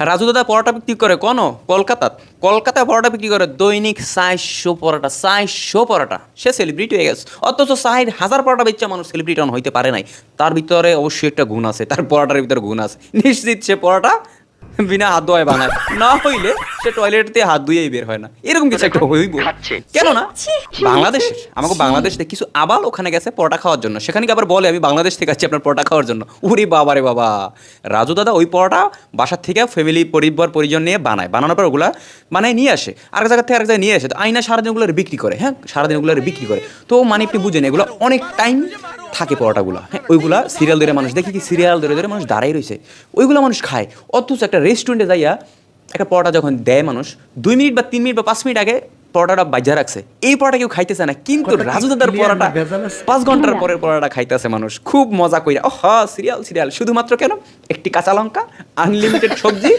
রাজু দাদা পরোটা বিক্রি করে কোন কলকাতায় পরোটা বিক্রি করে দৈনিক 400 পরোটা সে সেলিব্রিটি হয়ে গেছে। অথচ 60,000 পরোটা বেচা মানুষ সেলিব্রিটি হইতে পারে নাই। তার ভিতরে অবশ্যই একটা গুণ আছে, তার পরোটার ভিতরে গুণ আছে। নিশ্চিত সে পরোটা বিনা হাত ধোয়ায় বানায়, না হইলে সে টয়লেট দিয়ে হাত ধুয়েই বের হয় না, এরকম কিছু একটা হইব। কেন না বাংলাদেশের, আমাকে বাংলাদেশ থেকে কিছু আবাল ওখানে গেছে পরোটা খাওয়ার জন্য, সেখানে আবার বলে আমি বাংলাদেশ থেকে আছি আপনার পরোটা খাওয়ার জন্য। উরি বাবা রে বাবা, রাজু দাদা ওই পরোটা বাসার থেকে ফ্যামিলি পরিজন নিয়ে বানানোর পর ওগুলা বানায় নিয়ে আসে, আরেক জায়গা থেকে আরেক জায়গায় নিয়ে আসে, তো আইনা সারাদিন ওগুলো বিক্রি করে। হ্যাঁ, সারাদিন ওগুলো বিক্রি করে। তো মানে আপনি বুঝেন এগুলো অনেক টাইম থাকে পরোটাগুলো। হ্যাঁ, ওইগুলা সিরিয়াল ধরে মানুষ দেখি, কি সিরিয়াল ধরে ধরে মানুষ দাঁড়াই রয়েছে, ওইগুলো মানুষ খায়। অথচ একটা রেস্টুরেন্টে যাইয়া একটা পরোটা যখন দেয় মানুষ, 2 মিনিট বা 3 মিনিট বা 5 মিনিট আগে পরোটাটা বাজ্যা রাখছে, এই পরোটা কেউ খাইতেছে না। কিন্তু রাজু দাদার পরোটা 5 ঘন্টার পরের পরোটা খাইতেছে মানুষ খুব মজা কইরা। সিরিয়াল শুধুমাত্র কেন, একটি কাঁচা লঙ্কা, আনলিমিটেড সবজি,